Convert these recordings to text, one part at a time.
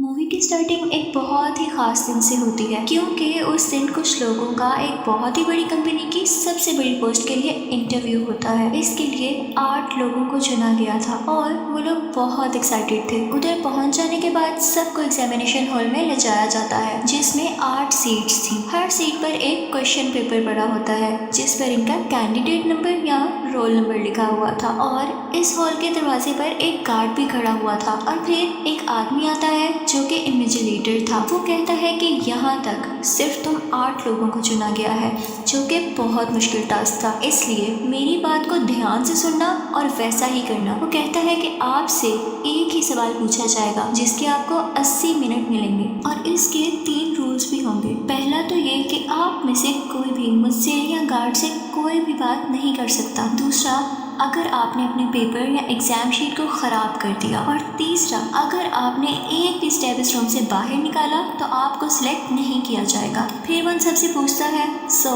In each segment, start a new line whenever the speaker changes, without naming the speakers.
Movie की starting एक बहुत ही खास दिन से होती है क्योंकि उस दिन कुछ लोगों का एक बहुत ही बड़ी कंपनी की सबसे बड़ी पोस्ट के लिए इंटरव्यू होता है। इसके लिए 8 लोगों को चुना गया था और वो लोग बहुत एक्साइटेड थे। उधर पहुंच जाने के बाद सबको एग्जामिनेशन हॉल में ले जाया जाता है जिसमें 8 सीट्स थी। हर सीट पर एक क्वेश्चन पेपर पड़ा होता है जिस पर इनका कैंडिडेट नंबर या रोल नंबर लिखा हुआ था और इस हॉल के दरवाजे पर एक गार्ड भी खड़ा हुआ था और फिर एक आदमी आता है जो कि इन्विजिलेटर था। वो कहता है कि यहाँ तक सिर्फ तुम 8 लोगों को चुना गया है, जो कि बहुत मुश्किल टास्क था, इसलिए मेरी बात को ध्यान से सुनना और वैसा ही करना। वो कहता है कि आपसे एक ही सवाल पूछा जाएगा जिसके आपको 80 मिनट मिलेंगे और इसके 3 रूल्स भी होंगे। पहला तो ये कि आप में से कोई भी मुझसे या गार्ड से कोई भी बात नहीं कर सकता। दूसरा, अगर आपने अपने पेपर या एग्जाम शीट को ख़राब कर दिया। और तीसरा, अगर आपने एक भी स्टेप इस रूम से बाहर निकाला तो आपको सिलेक्ट नहीं किया जाएगा। फिर वो उन सबसे पूछता है, सो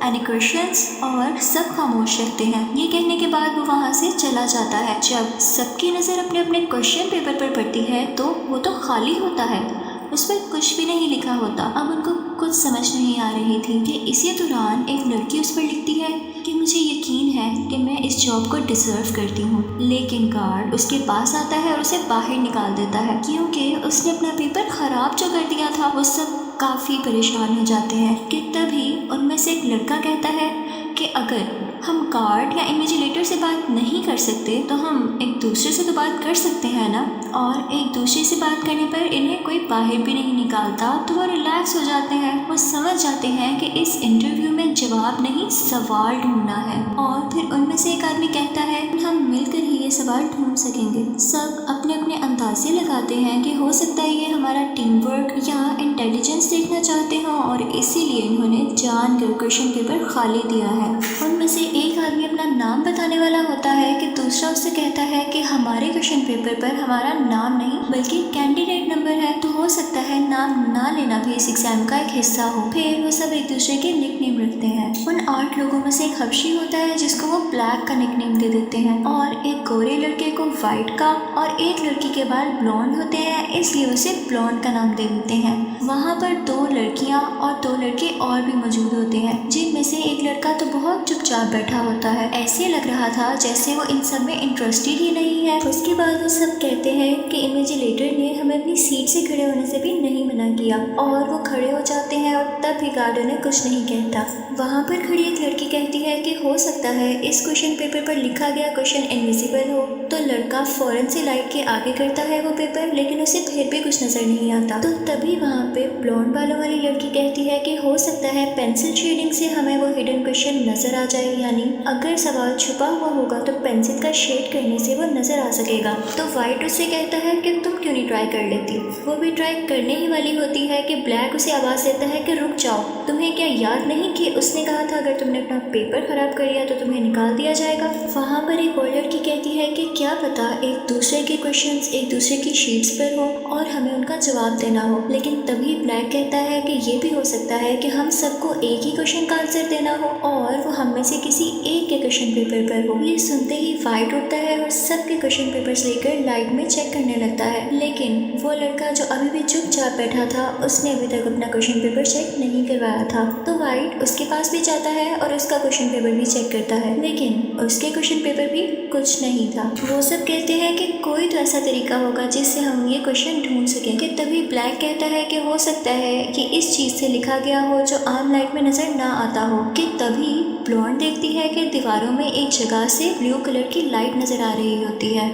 एनी क्वेश्चंस? और सब खामोश रहते हैं। ये कहने के बाद वो वहाँ से चला जाता है। जब सबकी नज़र अपने अपने क्वेश्चन पेपर पर पड़ती है तो वो तो खाली होता है, उस पर कुछ भी नहीं लिखा होता। अब उनको कुछ समझ नहीं आ रही थी कि इसी दौरान एक लड़की उस पर लिखती है कि मुझे यकीन है कि मैं इस जॉब को डिजर्व करती हूँ। लेकिन गार्ड उसके पास आता है और उसे बाहर निकाल देता है क्योंकि उसने अपना पेपर खराब जो कर दिया था। वो सब काफ़ी परेशान हो जाते हैं कि तभी उनमें से एक लड़का कहता है कि अगर हम गार्ड या इन्विजिलेटर से बात नहीं कर सकते तो हम एक दूसरे से तो बात कर सकते हैं ना। और एक दूसरे से बात करने पर इन्हें कोई बाहर भी नहीं निकालता तो वो रिलैक्स हो जाते हैं। वो समझ जाते हैं कि इस इंटरव्यू में जवाब नहीं सवाल ढूंढना है। और फिर उनमें से एक आदमी कहता है हम मिलकर ही ये सवाल ढूंढ सकेंगे। सब अपने अपने अंदाजे लगाते हैं कि हो सकता है ये हमारा टीम वर्क या इंटेलिजेंस देखना चाहते हो और इसीलिए इन्होंने जानकर क्वेश्चन पेपर खाली दिया है। उनमें से एक आदमी अपना नाम बताने वाला होता है कि दूसरा उससे कहता है कि हमारे क्वेश्चन पेपर पर हमारा नाम नहीं बल्कि कैंडिडेट नंबर है, तो हो सकता है नाम ना लेना भी इस एग्जाम का एक हिस्सा हो। फिर वो सब एक दूसरे के निकनेम रखते हैं। उन 8 लोगों में से एक हबशी होता है जिसको वो ब्लैक का निकनेम दे देते हैं और एक गोरे लड़के को वाइट का और एक लड़की के बाल ब्लॉन्ड होते हैं इसलिए उसे ब्लॉन्ड का नाम दे देते हैं। वहाँ पर 2 लड़कियाँ और 2 लड़के और भी मौजूद होते हैं जिनमें से एक लड़का तो बहुत चुपचाप बैठा होता है। ऐसे लग रहा था जैसे वो इन सब में इंटरेस्टेड ही नहीं है। उसके बाद वो सब कहते हैं कि इन्विजिलेटर ने हमें अपनी सीट से खड़े होने से भी नहीं मना किया और वो खड़े हो जाते हैं और तब भी गार्ड उन्हें कुछ नहीं कहता। वहाँ पर खड़ी एक लड़की कहती है कि हो सकता है इस क्वेश्चन पेपर पर लिखा गया क्वेश्चन इनविजिबल हो। तो लड़का फौरन से लाइट के आगे करता है वो पेपर, लेकिन उसे फिर भी कुछ नजर नहीं आता। तो तभी वहाँ पे ब्लॉन्ड बालों वाली लड़की कहती है कि हो सकता है पेंसिल शेडिंग से हमें वो हिडन क्वेश्चन नजर आ जाए, यानी अगर सवाल छुपा हुआ होगा तो पेंसिल का शेड करने से वो नजर आ सकेगा। तो वाइट उससे कहता है कि तुम क्यों नहीं ट्राई कर लेती। वो भी ट्राई करने ही वाली होती है कि ब्लैक उसे आवाज देता है कि रुक जाओ, तुम्हें क्या याद नहीं कि उसने कहा था अगर तुमने अपना पेपर खराब कर लिया तो तुम्हें निकाल दिया जाएगा। वहाँ पर एक और लड़की कहती है कि क्या पता एक दूसरे के क्वेश्चंस एक दूसरे की शीट्स पर हो और हमें उनका जवाब देना हो। लेकिन तभी ब्लैक कहता है कि ये भी हो सकता है कि हम सबको एक ही क्वेश्चन का आंसर देना हो और वो हम में से किसी एक के क्वेश्चन पेपर पर हो। ये सुनते ही वाइट उठता है और सबके क्वेश्चन पेपर्स लेकर लाइट में चेक करने लगता है। लेकिन वो लड़का जो अभी भी चुपचाप बैठा था उसने अभी तक अपना क्वेश्चन पेपर चेक नहीं करवाया था। तो वाइट उसके पास भी जाता है और उसका क्वेश्चन पेपर भी चेक करता है, लेकिन उसके क्वेश्चन पेपर भी कुछ नहीं था। वो सब कहते हैं कि कोई तो ऐसा तरीका होगा जिससे हम ये क्वेश्चन ढूंढ सकेंगे। तभी ब्लैक कहता है कि हो सकता है कि इस चीज़ से लिखा गया हो जो आम लाइट में नजर ना आता हो। कि तभी ब्लॉन्ड देखती है कि दीवारों में एक जगह से ब्लू कलर की लाइट नजर आ रही होती है।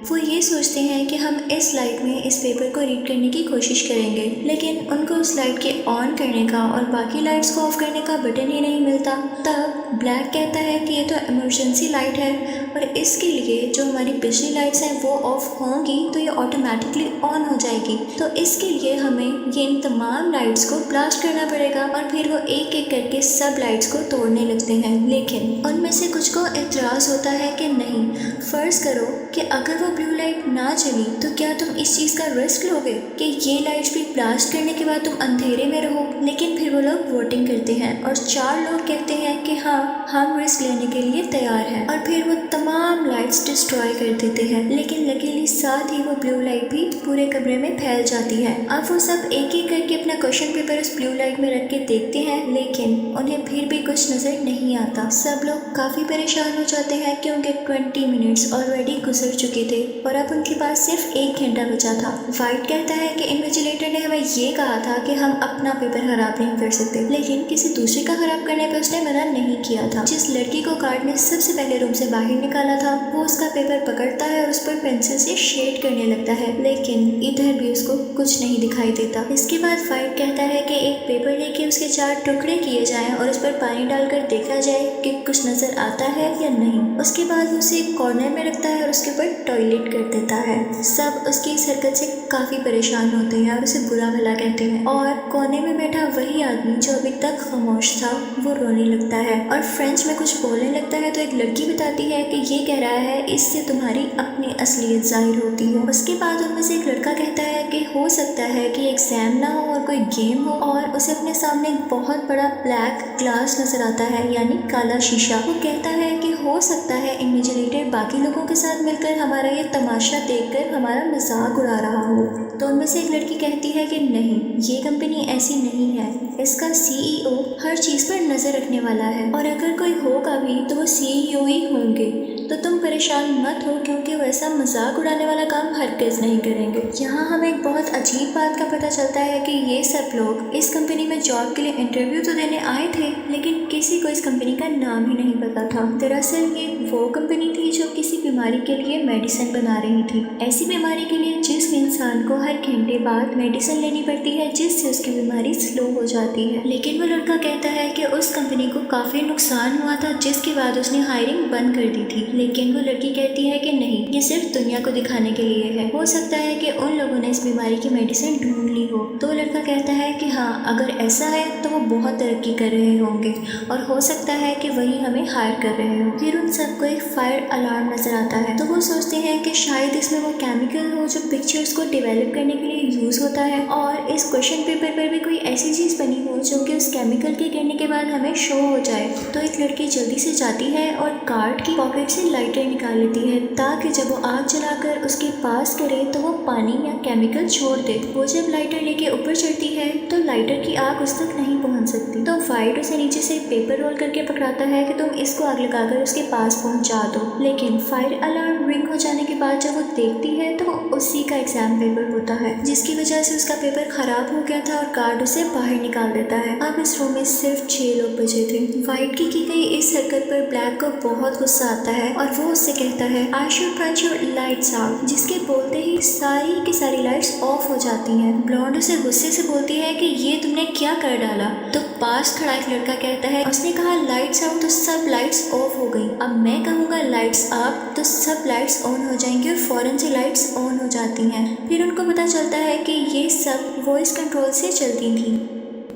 वो ये सोचते हैं कि हम इस लाइट में इस पेपर को रीड करने की कोशिश करेंगे, लेकिन उनको उस लाइट के ऑन करने का और बाकी लाइट्स को ऑफ करने का बटन ही नहीं मिलता। तब ब्लैक कहता है कि ये तो इमरजेंसी लाइट है और इसके लिए जो हमारी पिछली लाइट्स हैं वो ऑफ होंगी तो ये ऑटोमेटिकली ऑन हो जाएगी। तो इसके लिए हमें ये इन तमाम लाइट्स को ब्लास्ट करना पड़ेगा। और फिर वो एक एक करके सब लाइट्स को तोड़ने लगते हैं। लेकिन उनमें से कुछ को एतराज़ होता है कि नहीं, फ़र्ज़ करो कि अगर वो वो ब्लू लाइट ना चली तो क्या तुम इस चीज का रिस्क लोगे कि ये लाइट्स भी ब्लास्ट करने के बाद तुम अंधेरे में रहो? लेकिन फिर वो लोग वोटिंग करते हैं और 4 लोग कहते हैं कि हाँ, हम रिस्क लेने के लिए तैयार हैं, और फिर वो तमाम लाइट्स डिस्ट्रॉय कर देते हैं। लेकिन लकीली साथ ही वो ब्लू लाइट भी पूरे कमरे में फैल जाती है। अब वो सब एक एक करके अपना क्वेश्चन पेपर उस ब्लू लाइट में रख के देखते हैं, लेकिन उन्हें फिर भी कुछ नजर नहीं आता। सब लोग काफी परेशान हो जाते हैं क्योंकि 20 मिनट्स ऑलरेडी गुजर चुके थे और अब उनके पास सिर्फ 1 घंटा बचा था। वाइट कहता है कि इन्विजिलेटर ने हमें ये कहा था कि हम अपना पेपर खराब नहीं कर सकते, लेकिन किसी दूसरे का खराब करने पर उसने मना नहीं किया था। जिस लड़की को गार्ड ने सबसे पहले रूम से बाहर निकाला था वो उसका पेपर पकड़ता है और उस पर पेंसिल से शेड करने लगता है, लेकिन इधर भी उसको कुछ नहीं दिखाई देता। इसके बाद वाइट कहता है कि एक पेपर लेके उसके 4 टुकड़े किए जाएं और उस पर पानी डालकर देखा जाए कि कुछ नजर आता है या नहीं। उसके बाद उसे एक कॉर्नर में रखता है और उसके ऊपर टॉयलेट कर देता है। सब उसकी इस हरकत से काफी परेशान होते हैं और उसे बुरा भला कहते हैं, और कोने में बैठा वही आदमी जो अभी तक खामोश था वो रोने लगता है और फ्रेंच में कुछ बोलने लगता है। तो एक लड़की बताती है कि ये कह रहा है इससे तुम्हारी अपनी असलियत जाहिर होती है। उसके बाद उनमें से एक लड़का कहता है कि हो सकता है कि एग्जाम ना हो और कोई गेम हो, और उसे अपने सामने एक बहुत बड़ा ब्लैक ग्लास नजर आता है, यानी काला शीशा। वो कहता है कि हो सकता है इन्विजिलेटर बाकी लोगों के साथ मिलकर हमारा ये तमाशा देखकर हमारा मजाक उड़ा रहा हो। तो उनमें से एक लड़की कहती है कि नहीं, ये कंपनी ऐसी नहीं है, इसका CEO हर चीज पर नजर रखने वाला है, और अगर कोई होगा भी तो वो CEO ही होंगे। तो तुम परेशान मत हो क्योंकि वैसा मजाक उड़ाने वाला काम हरगिज नहीं करेंगे। यहाँ हमें एक बहुत अजीब बात का पता चलता है कि ये सब लोग इस कंपनी में जॉब के लिए इंटरव्यू तो देने आए थे, लेकिन किसी को इस कंपनी का नाम ही नहीं पता था। दरअसल ये वो कंपनी थी जो किसी बीमारी के लिए मेडिसिन बना रही थी, ऐसी बीमारी के लिए जिस इंसान को हर घंटे बाद मेडिसिन लेनी पड़ती है जिससे उसकी बीमारी स्लो हो जाती है। लेकिन वो लड़का कहता है कि उस कंपनी को काफी नुकसान हुआ था जिसके बाद उसने हायरिंग बंद कर दी थी। लेकिन वो लड़की कहती है कि नहीं, ये सिर्फ दुनिया को दिखाने के लिए है, हो सकता है कि उन लोगों ने इस बीमारी की मेडिसिन ढूंढ ली हो। तो वो लड़का कहता है कि हाँ, अगर ऐसा है तो वो बहुत तरक्की कर रहे होंगे और हो सकता है कि वही हमें हायर कर रहे हो। फिर उन सबको एक फायर अलार्म नजर आता है, तो वो सोचते हैं कि शायद इसमें वो केमिकल हो जो पिक्चर्स को डेवलप करने के लिए यूज होता है, और इस क्वेश्चन पेपर पर भी कोई ऐसी चीज बनी हो जो कि उस केमिकल के गिरने के बाद हमें शो हो जाए। तो एक लड़की जल्दी से जाती है और कार्ड की पॉकेट से लाइटर निकाल लेती है ताकि जब वो आग जलाकर उसके पास करे तो वो पानी या केमिकल छोड़ दे। वो जब लाइटर लेके ऊपर चढ़ती है तो लाइटर की आग उस तक नहीं पहुंच सकती। तो वाइट उसे नीचे से पेपर रोल करके पकड़ाता है कि तुम इसको आग लगाकर उसके पास पहुंचा दो। लेकिन फायर अलार्म रिंग हो जाने के बाद जब वो देखती है तो वो उसी का एग्जाम पेपर होता है, जिसकी वजह से उसका पेपर खराब हो गया था और गार्ड उसे बाहर निकाल देता है। अब इस रूम में सिर्फ 6 लोग बचे थे। वाइट की गई इस हरकत पर ब्लैक को बहुत गुस्सा आता है और वो उससे कहता है I should punch your lights out, जिसके बोलते ही सारी की सारी लाइट्स ऑफ हो जाती हैं। ब्लॉन्ड उसे गुस्से से बोलती है कि ये तुमने क्या कर डाला। तो पास खड़ा एक लड़का कहता है उसने कहा लाइट्स आउट तो सब लाइट्स ऑफ हो गई, अब मैं कहूँगा लाइट्स अप तो सब लाइट्स ऑन हो जाएंगी और फौरन से लाइट्स ऑन हो जाती हैं। फिर उनको पता चलता है कि ये सब वॉइस कंट्रोल से चलती थी,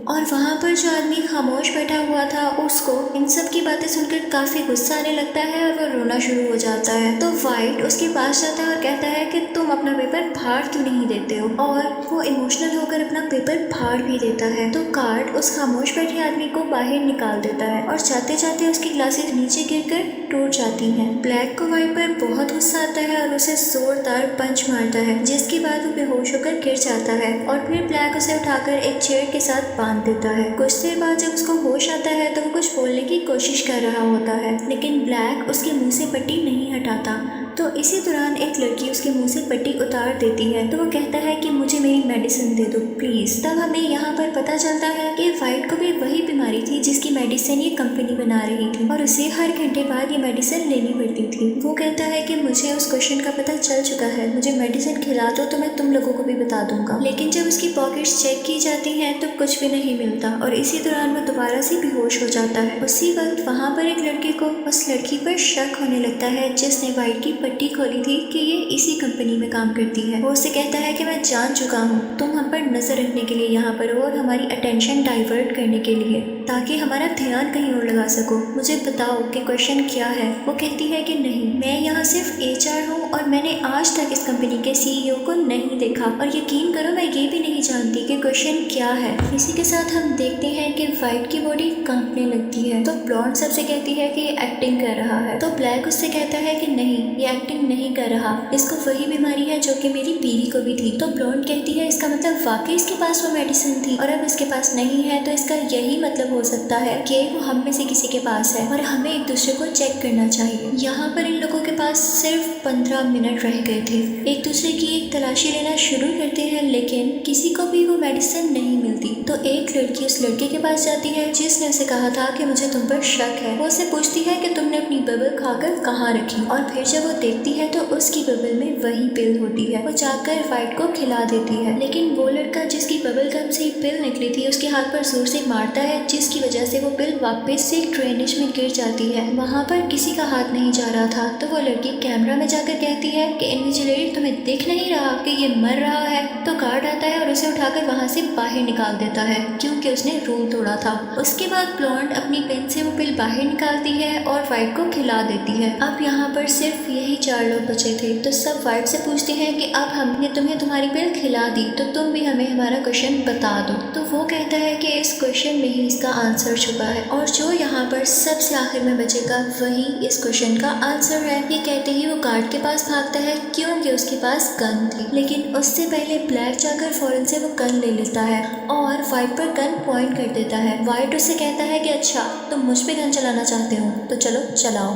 और वहाँ पर जो आदमी खामोश बैठा हुआ था उसको इन सब की बातें सुनकर काफी गुस्सा आने लगता है और वो रोना शुरू हो जाता है। तो वाइट उसके पास जाता है और कहता है कि तुम अपना पेपर फाड़ क्यों नहीं देते हो, और वो इमोशनल होकर अपना पेपर फाड़ भी देता है। तो कार्ड उस खामोश बैठे आदमी को बाहर निकाल देता है और जाते जाते उसकी ग्लासेस नीचे गिरकर टूट जाती हैं। ब्लैक को वाइट पर बहुत गुस्सा आता है और उसे जोरदार पंच मारता है, जिसके बाद वो बेहोश होकर गिर जाता है और फिर ब्लैक उसे उठाकर एक चेयर के साथ बांध देता है। कुछ देर बाद जब उसको होश आता है तो वो कुछ बोलने की कोशिश कर रहा होता है, लेकिन ब्लैक उसके मुंह से पट्टी नहीं हटाता। तो इसी दौरान एक लड़की उसके मुंह से पट्टी उतार देती है, तो वो कहता है कि मुझे मेरी मेडिसिन दे दो प्लीज। तब हमें यहाँ पर पता चलता है कि वाइट को भी वही बीमारी थी जिसकी मेडिसिन ये कंपनी बना रही थी और उसे हर घंटे बाद ये मेडिसिन लेनी पड़ती थी। वो कहता है कि मुझे उस क्वेश्चन का पता चल चुका है, मुझे मेडिसिन खिला दो तो मैं तुम लोगों को भी बता दूंगा। लेकिन जब उसकी पॉकेट्स चेक की जाती हैं तो कुछ भी नहीं मिलता और इसी दौरान वो दोबारा से बेहोश हो जाता है। उसी वक्त वहाँ पर एक लड़के को उस लड़की पर शक होने लगता है जिसने वाइट की पट्टी खोली थी कि ये इसी कंपनी में काम करती है। वो उससे कहता है कि मैं जान चुका हूँ, तुम हम पर नजर रखने के लिए यहाँ पर हो और हमारी अटेंशन डाइवर्ट करने के लिए, ताकि हमारा ध्यान कहीं और लगा सको। मुझे बताओ कि क्वेश्चन क्या है। वो कहती है कि नहीं, मैं यहाँ सिर्फ HR हूँ और मैंने आज तक इस कंपनी के सीईओ को नहीं देखा और यकीन करो मैं ये भी नहीं जानती कि क्वेश्चन क्या है। इसी के साथ हम देखते हैं कि वाइट की बॉडी कांपने लगती है तो ब्लॉन्ड सबसे कहती है कि ये एक्टिंग कर रहा है, तो ब्लैक उससे कहता है कि नहीं ये एक्टिंग नहीं कर रहा, इसको वही बीमारी है जो कि मेरी बीवी को भी थी। तो ब्लॉन्ड कहती है इसका मतलब वाकई इसके पास वो मेडिसिन थी और अब इसके पास नहीं है, तो इसका यही मतलब हो सकता है कि वो हम में से किसी के पास है और हमें एक दूसरे को चेक करना चाहिए। यहाँ पर इन लोगों के पास सिर्फ 15 मिनट रह गए थे। एक दूसरे की एक तलाशी लेना शुरू करते हैं लेकिन किसी को भी वो मेडिसिन नहीं मिलती। तो एक लड़की उस लड़के के पास जाती है जिसने उसे कहा था कि मुझे तुम पर शक है। वो उसे पूछती है कि तुमने अपनी बबल खाकर कहाँ रखी, और फिर जब वो देखती है तो उसकी बबल में वही पिल होती है। वो जाकर वाइट को खिला देती है लेकिन वो लड़का जिसकी बबल गम से पिल निकली थी उसके हाथ पर जोर से मारता है जिसकी वजह से वो पिल वापस से ड्रेनेज में गिर जाती है। वहाँ पर किसी का हाथ नहीं जा रहा था तो वो लड़की कैमरा में जाकर कहती है कि इन्विजिलेटर तुम्हें दिख नहीं रहा कि ये मर रहा है। तो गार्ड आता है और उसे उठाकर वहाँ से बाहर निकाल देता है क्योंकि उसने रूल तोड़ा था। उसके बाद ब्लॉन्ड अपनी पेन से वो पिल बाहर निकालती है और वाइट को खिला देती है। अब यहाँ पर सिर्फ यही 4 लोग बचे थे तो सब वाइट से पूछते हैं कि अब हमने तुम्हें तुम्हारी पिल खिला दी तो तुम भी हमें हमारा क्वेश्चन बता दो। तो वो कहता है कि इस क्वेश्चन में ही इसका आंसर छुपा है और जो यहाँ पर सबसे आखिर में बचेगा वही इस क्वेश्चन का आंसर है। ये कहते ही वो गार्ड के पास भागता है क्योंकि उसके पास गन थी, लेकिन उससे पहले ब्लैक जाकर फौरन से वो गन ले लेता है और वाइट पर गन पॉइंट कर देता है। वाइट उससे कहता है कि अच्छा तुम मुझ पे गन चलाना चाहते हो तो चलो चलाओ।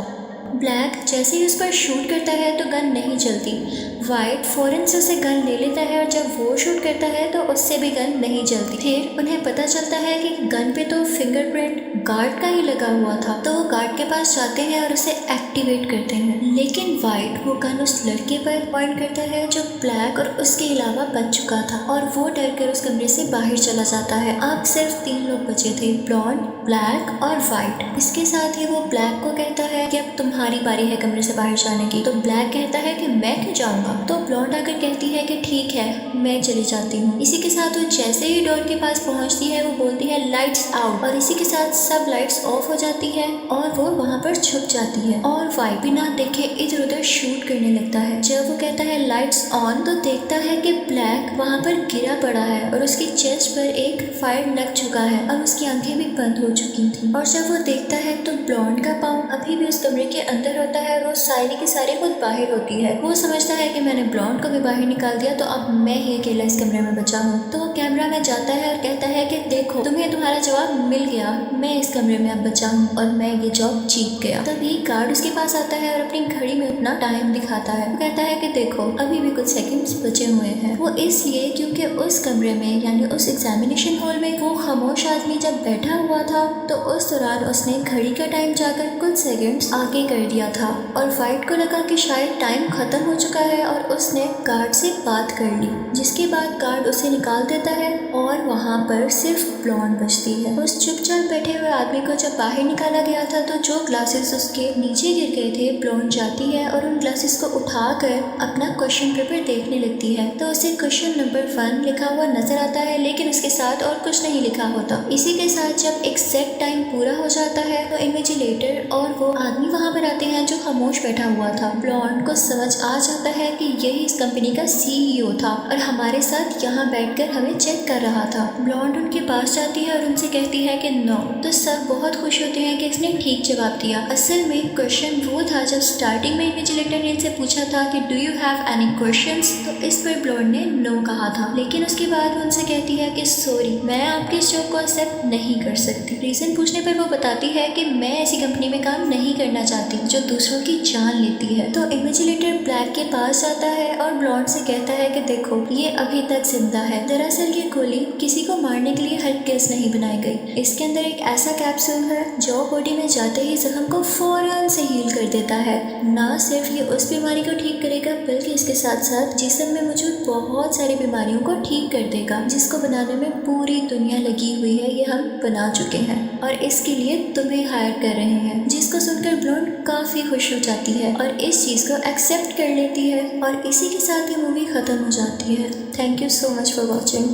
ब्लैक जैसे ही उस पर शूट करता है तो गन नहीं चलती। वाइट फौरन से उसे गन ले लेता है और जब वो शूट करता है तो उससे भी गन नहीं चलती। फिर उन्हें पता चलता है कि गन पे तो फिंगरप्रिंट गार्ड का ही लगा हुआ था, तो वो गार्ड के पास जाते हैं और उसे एक्टिवेट करते हैं। लेकिन वाइट वो गन उस लड़के पर पॉइंट करता है जो ब्लैक और उसके अलावा बच चुका था और वो डर कर उस कमरे से बाहर चला जाता है। अब सिर्फ 3 लोग बचे थे, ब्लॉन्ड, ब्लैक और वाइट। इसके साथ ही वो ब्लैक को कहता है कि अब तुम्हारी बारी है कमरे से बाहर जाने की। तो ब्लैक कहता है कि मैं क्यों जाऊंगा। तो ब्लॉन्ड आकर कहती है कि ठीक है मैं चली जाती हूँ। इसी के साथ वो जैसे ही डोर के पास पहुँचती है वो बोलती है लाइट्स आउट, और इसी के साथ सब लाइट्स ऑफ हो जाती है और वो वहाँ पर छुप जाती है और वाइट बिना देखे इधर उधर शूट करने लगता है। जब वो कहता है लाइट्स ऑन तो देखता है कि ब्लैक वहाँ पर गिरा पड़ा है और उसकी चेस्ट पर एक फायर लग चुका है। अब उसकी आंखें भी बंद हो चुकी थी और जब वो देखता है तो ब्लॉन्ड का पाँव अभी भी उस कमरे के अंदर होता है और वो सारी की सारी खुद बाहर होती है। वो समझता है कि मैंने ब्लॉन्ड को भी बाहर निकाल दिया तो अब मैं ही अकेला इस कमरे में बचा हूँ। तो वो कैमरा में जाता है और कहता है कि देखो तुम्हें तुम्हारा जवाब मिल गया, मैं इस कमरे में अब बचा हूँ और मैं ये जॉब जीत गया। तभी गार्ड उसके पास आता है और अपनी घड़ी में अपना टाइम दिखाता है। वो कहता है कि देखो अभी भी कुछ सेकंड्स बचे हुए हैं। वो इसलिए क्योंकि उस कमरे में यानी उस एग्जामिनेशन हॉल में वो खामोश आदमी जब बैठा हुआ था तो उस दौरान उसने घड़ी का टाइम जाकर कुछ सेकंड्स आगे कर दिया था और वाइट को लगा कि शायद टाइम खत्म हो चुका है और उसने गार्ड से बात कर ली, जिसके बाद गार्ड उसे निकाल देता है और वहाँ पर सिर्फ ब्लॉन्ड बचती है। उस चुपचाप बैठे हुए आदमी को जब बाहर निकाला गया था तो जो ग्लासेस उसके नीचे गिर गए थे, ब्लॉन्ड जाती है और उन ग्लासेस को उठाकर अपना क्वेश्चन पेपर देखने लगती है तो उसे क्वेश्चन नंबर 1 लिखा हुआ नजर आता है लेकिन उसके साथ और कुछ नहीं लिखा होता। इसी के साथ जब एग्जैक्ट टाइम पूरा हो जाता है तो इन्विजिलेटर और वो आदमी वहाँ पर आते हैं जो खामोश बैठा हुआ था। ब्लॉन्ड को समझ आ जाता है कि यही इस कंपनी का सीईओ था और हमारे साथ यहाँ बैठकर हमें चेक कर रहा था। ब्लॉन्ड उनके पास जाती है और उनसे कहती है कि नो। तो सब बहुत खुश होते हैं कि इसने ठीक जवाब दिया। असल में क्वेश्चन वो था जब स्टार्टिंग में इन्विजिलेटर ने इनसे पूछा था कि do you have any questions, तो इस पर ब्लॉन्ड ने नो कहा था। लेकिन उसके बाद वो उनसे कहती है कि सॉरी मैं आपके इस जॉब को एक्सेप्ट नहीं कर सकती। रीजन पूछने पर वो बताती है कि मैं ऐसी कंपनी में काम नहीं करना चाहती जो दूसरों की जान लेती है। तो इन्विजिलेटर ब्लैक के पास जाता है और ब्लॉन्ड से कहता है कि देखो ये अभी तक जिंदा है। दरअसल ये गोली किसी को मारने के लिए हरगिज़ नहीं बनाई गई। इसके अंदर एक ऐसा कैप्सूल है जो बॉडी में जाते ही जख्म को फौरन से हील कर देता है। ना सिर्फ ये उस बीमारी को ठीक करेगा बल्कि इसके साथ साथ जिस्म में मौजूद बहुत सारी बीमारियों को ठीक कर देगा, जिसको बनाने में पूरी दुनिया लगी हुई है। ये हम बना चुके हैं और इसके लिए तुम्हें हायर कर रहे हैं। जिसको सुनकर ब्लॉन्ड काफ़ी खुश हो जाती है और इस चीज़ को एक्सेप्ट कर लेती है और इसी के साथ ही मूवी ख़त्म हो जाती है। Thank you so much for watching.